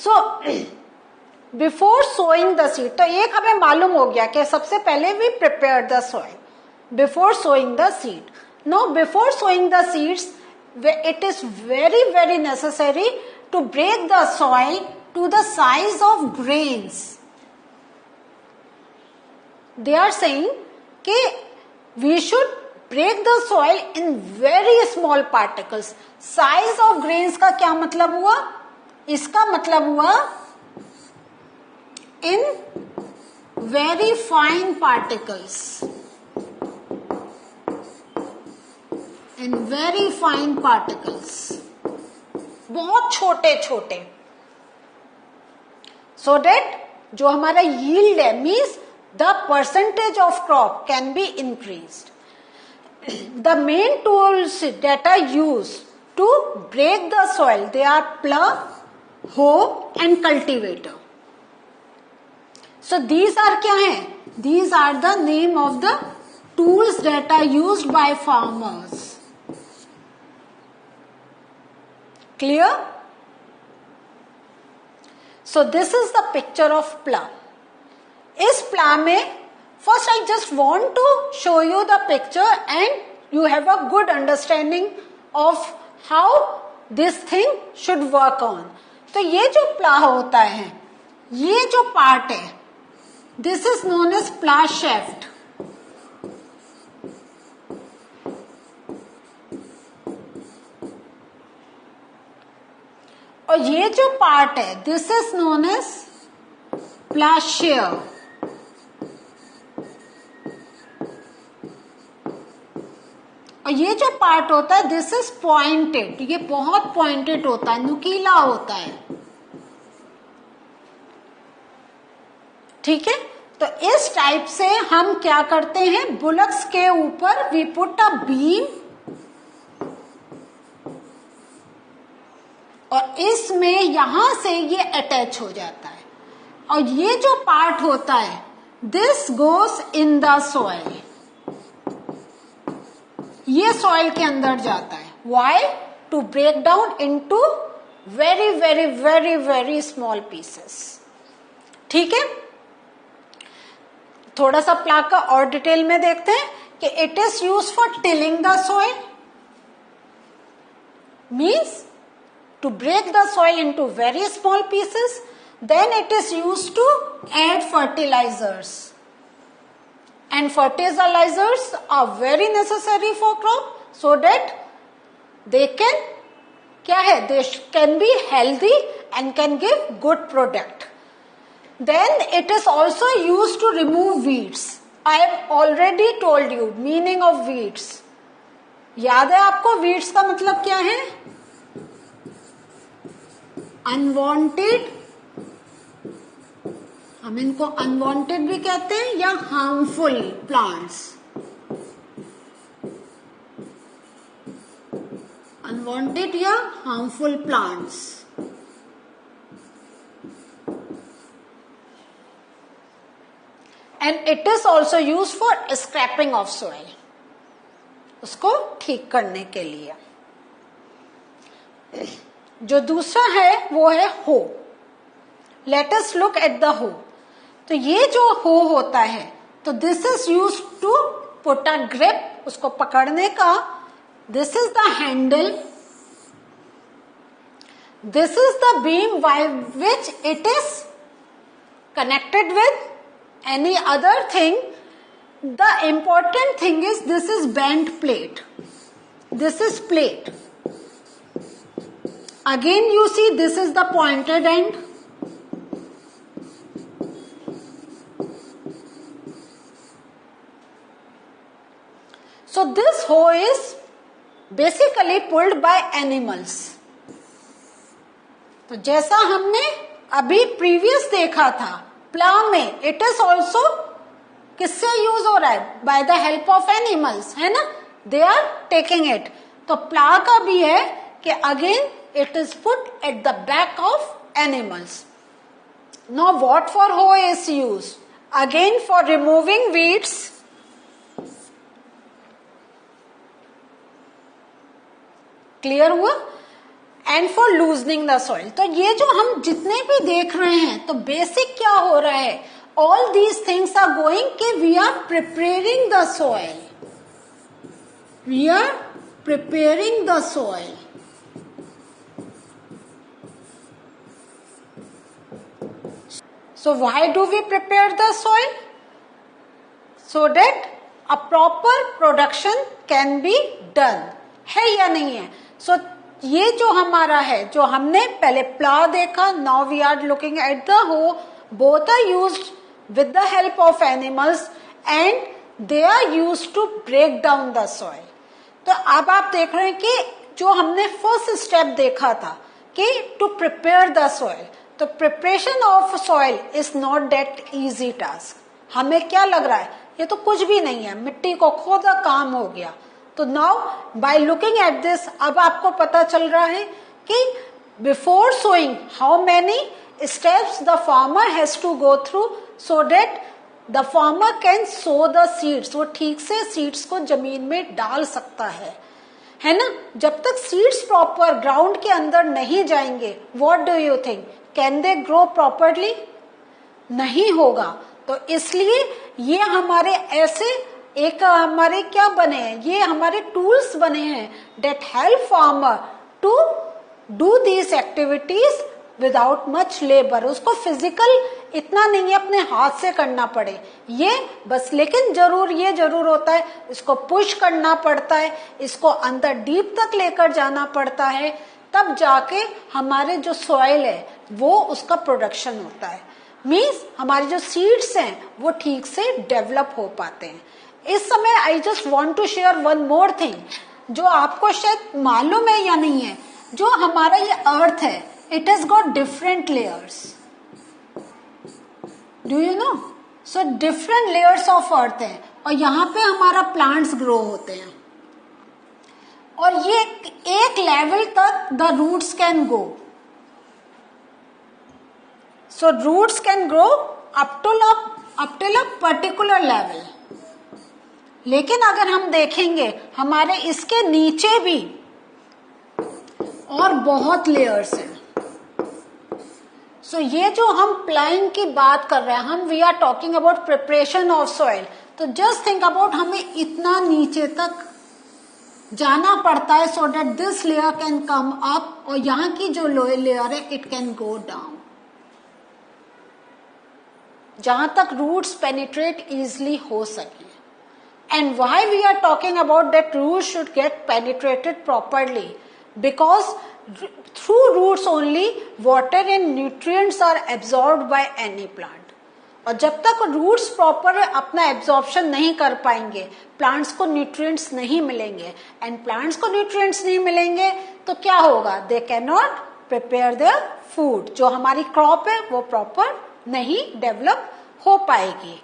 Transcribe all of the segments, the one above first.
So before sowing the seed, तो एक हमें मालूम हो गया कि सबसे पहले we prepare the soil before sowing the seed. Now before sowing the seeds it is very very necessary to break the soil to the size of grains. They are saying कि we should break the soil in very small particles. Size of grains का क्या मतलब हुआ? इसका मतलब हुआ in very fine particles. In very fine particles, बहुत छोटे छोटे, so that जो हमारा yield है means the percentage of crop can be increased. The main tools that are used to break the soil, they are plough, hoe and cultivator. So these are क्या हैं? These are the name of the tools that are used by farmers. Clear? So this is the picture of plough. इस plough में first I just want to show you the picture and you have a good understanding of how this thing should work on. तो ये जो plough होता है, ये जो part है, this is known as plough shaft. और ये जो पार्ट है दिस इज नोन एज प्लाशियर. और ये जो पार्ट होता है दिस इज पॉइंटेड. ये बहुत पॉइंटेड होता है, नुकीला होता है. ठीक है, तो इस टाइप से हम क्या करते हैं, बुलक्स के ऊपर वी पुट अ बीम और इसमें यहां से ये अटैच हो जाता है. और ये जो पार्ट होता है this goes in the soil. ये सॉइल के अंदर जाता है. Why? To break down into very very very very small pieces. ठीक है, थोड़ा सा प्लाग का और डिटेल में देखते हैं कि it is use for tilling the soil. Means to break the soil into very small pieces. Then it is used to add fertilizers, and fertilizers are very necessary for crop so that they can क्या है, they can be healthy and can give good product. Then it is also used to remove weeds. I have already told you meaning of weeds. याद है आपको weeds का मतलब क्या है? Unwanted, हम इनको अनवांटेड भी कहते हैं या हार्मफुल प्लांट्स. अनवांटेड या harmful plants. And it is also use for scrapping of soil, उसको ठीक करने के लिए. जो दूसरा है वो है hoe. Let us look at the hoe. तो ये जो हो होता है तो this is use to put a grip, उसको पकड़ने का. This is the handle. This is the beam by which it is connected with any other thing. The important thing is this is bent plate. This is plate. Again you see this is the pointed end. So this hoe is basically pulled by animals. तो जैसा हमने अभी previous देखा था plough में, it is also किससे use हो रहा है? By the help of animals, है ना. They are taking it. तो प्लाव का भी है कि again it is put at the back of animals. Now what for hoe is used? Again for removing weeds. Clear हुआ? And for loosening the soil. तो ये जो हम जितने भी देख रहे हैं, तो बेसिक क्या हो रहा है, all these things are going कि we are preparing the soil, we are preparing the soil. So why do we prepare the soil? So that a proper production can be done, है या नहीं है? So ये जो हमारा है, जो हमने पहले प्ला देखा, now we are looking at the hoe, both are used with the help of animals and they are used to break down the soil. तो अब आप देख रहे हैं कि जो हमने फर्स्ट स्टेप देखा था कि टू प्रिपेयर द सॉइल, तो preparation of soil is not that easy task. हमें क्या लग रहा है, ये तो कुछ भी नहीं है, मिट्टी को खोदा काम हो गया। तो now by looking at this, अब आपको पता चल रहा है कि before sowing how many steps the farmer has to go through so that the farmer can sow the seeds, वो ठीक से सीड्स को जमीन में डाल सकता है ना। जब तक सीड्स प्रॉपर ग्राउंड के अंदर नहीं जाएंगे, what do you think, can they grow properly? नहीं होगा। तो इसलिए ये हमारे ऐसे एक हमारे क्या बने हैं, ये हमारे टूल्स बने हैं that help farmer to do these activities without much labour. उसको फिजिकल इतना नहीं है अपने हाथ से करना पड़े, ये बस, लेकिन जरूर ये जरूर होता है, इसको पुश करना पड़ता है, इसको अंदर डीप तक लेकर जाना पड़ता है, तब जाके हमारे जो सॉइल है वो उसका प्रोडक्शन होता है। मीन्स हमारे जो सीड्स हैं वो ठीक से डेवलप हो पाते हैं। इस समय I just want to share one more thing, जो आपको शायद मालूम है या नहीं है, जो हमारा ये अर्थ है, it has got different layers, do you know? So different layers of earth है, और यहाँ पे हमारा प्लांट्स ग्रो होते हैं, और ये एक लेवल तक the roots can go. So roots can grow up till a particular level. लेकिन अगर हम देखेंगे हमारे इसके नीचे भी और बहुत लेयर्स हैं। सो ये जो हम प्लाइंग की बात कर रहे हैं, हम we are talking about preparation of soil, तो जस्ट थिंक अबाउट हमें इतना नीचे तक जाना पड़ता है so that this layer can come up, और यहाँ की जो लोअर लेयर है इट कैन गो डाउन, जहां तक रूट्स पेनिट्रेट इजिली हो सके। And why we are talking about that roots should get penetrated properly, because through roots only water and nutrients are absorbed by any plant. और जब तक roots proper अपना absorption नहीं कर पाएंगे, प्लांट्स को न्यूट्रिएंट्स नहीं मिलेंगे, एंड प्लांट्स को न्यूट्रिएंट्स नहीं मिलेंगे तो क्या होगा, they can not prepare their food, जो हमारी क्रॉप है वो प्रॉपर नहीं डेवलप हो पाएगी।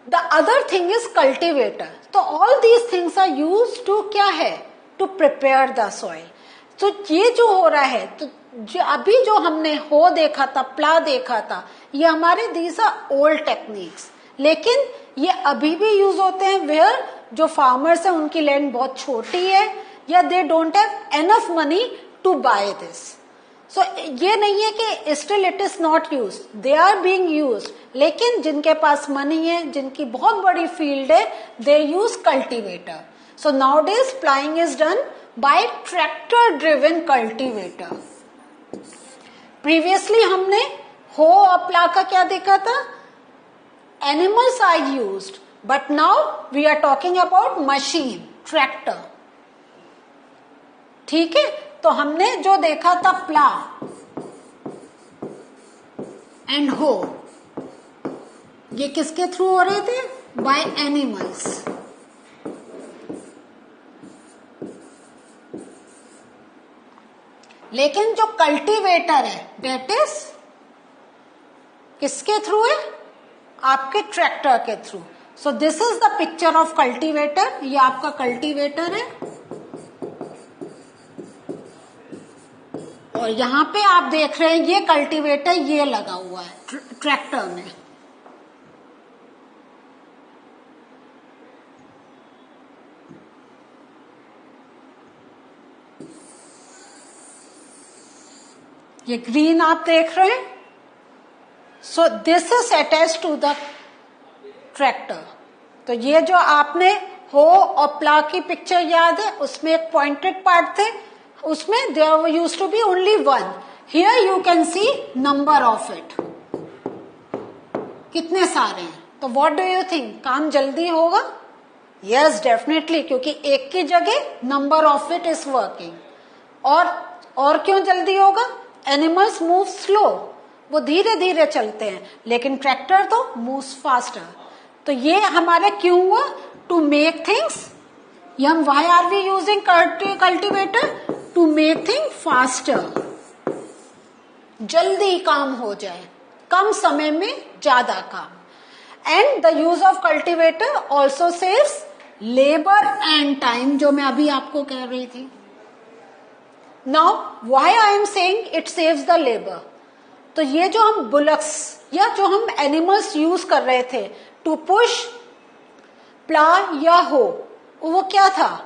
The other thing is cultivator. तो all these things are used to क्या है, टू प्रिपेयर द सॉइल। तो ये जो हो रहा है, तो जो अभी जो हमने हो देखा था, प्ला देखा था, ये हमारे दीज आर ओल्ड टेक्निक्स, लेकिन ये अभी भी यूज होते हैं वेयर जो फार्मर्स है उनकी लैंड बहुत छोटी है, या they don't have enough money to buy this. So ये नहीं है कि still it is not use, they are being use, लेकिन जिनके पास मनी है, जिनकी बहुत बड़ी फील्ड है, they use cultivator. So nowadays ploughing is done by tractor driven cultivator. Previously हमने हो और प्ला का क्या देखा था, animals are used, but now we are talking about machine, tractor. ठीक है, तो हमने जो देखा था प्ला एंड हो, ये किसके थ्रू हो रहे थे, बाय एनिमल्स। लेकिन जो कल्टीवेटर है दैट इज किसके थ्रू है, आपके ट्रैक्टर के through. So this is the picture of cultivator, ये आपका कल्टीवेटर है, और यहां पे आप देख रहे हैं ये कल्टीवेटर ये लगा हुआ है ट्रैक्टर में। ये ग्रीन आप देख रहे हैं. So this is attach to the tractor. तो ये जो आपने हो और प्ला की पिक्चर याद है, उसमें एक पॉइंटेड पार्ट थे, उसमें there used to be only one. Here you can see number of it, कितने सारे हैं. तो व्हाट डू यू थिंक, काम जल्दी होगा? यस डेफिनेटली, क्योंकि एक की जगह number of it is working. और क्यों जल्दी होगा? एनिमल्स मूव स्लो, वो धीरे धीरे चलते हैं, लेकिन ट्रैक्टर तो मूव्स फास्टर. तो ये हमारे क्यों हुआ? To make things. हम why are we using cultivator? To make thing faster, जल्दी काम हो जाए, कम समय में ज्यादा काम. And the use of cultivator also saves labour and time, जो मैं अभी आपको कह रही थी. Now why I am saying it saves the labour? तो ये जो हम बुलक्स या जो हम एनिमल्स यूज कर रहे थे टू पुश प्ला या हो, वो क्या था?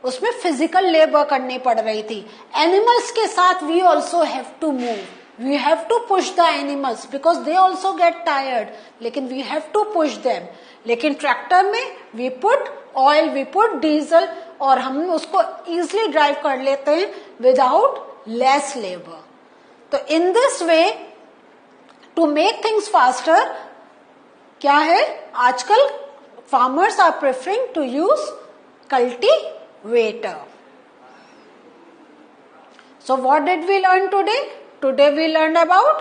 उसमें फिजिकल लेबर करनी पड़ रही थी. एनिमल्स के साथ we also have to move, we have to push the animals because they also get tired, लेकिन we have to push them. लेकिन ट्रैक्टर में we put oil, we put diesel, और हम उसको इजिली ड्राइव कर लेते हैं विदाउट लेस लेबर. तो in this way to make things faster, क्या है, आजकल farmers are preferring to use cultivator. So what did we learn today? Today we learn about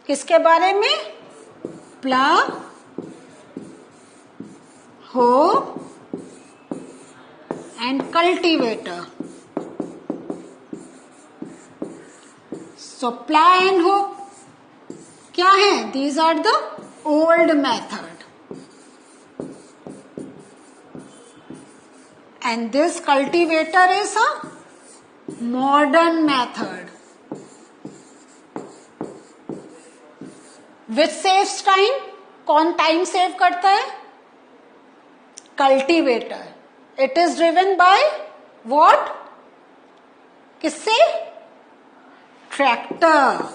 किसके बारे में? प्ला, हो एंड कल्टीवेटर. सो प्ला एंड हो क्या है? These are the old method, and this cultivator is a modern method which saves time. कौन time save करता है? Cultivator. It is driven by what? किससे? ट्रैक्टर.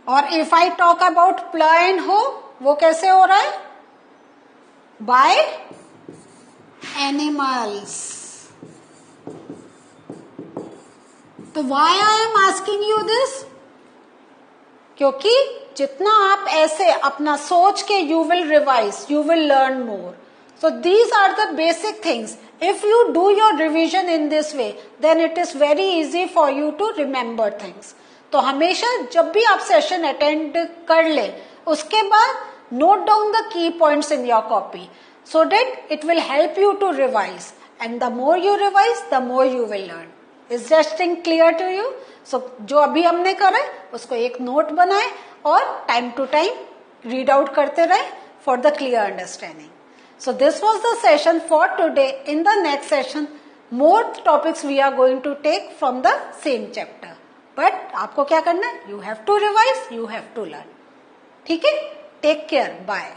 और if I talk about plough and hoe, वो कैसे हो रहा है? By animals. तो why I am asking you this? क्योंकि जितना आप ऐसे अपना सोच के you will revise, you will learn more. So these are the basic things. If you do your revision in this way, then it is very easy for you to remember things. तो हमेशा जब भी आप session attend कर ले, उसके बाद note down the key points in your copy so that it will help you to revise, and the more you revise the more you will learn. Is that thing clear to you? So जो अभी हमने करा है उसको एक note बनाए और time to time read out करते रहे for the clear understanding. So this was the session for today. In the next session more topics we are going to take from the same chapter, but आपको क्या करना है? You have to revise, you have to learn. ठीक है? Take care. Bye.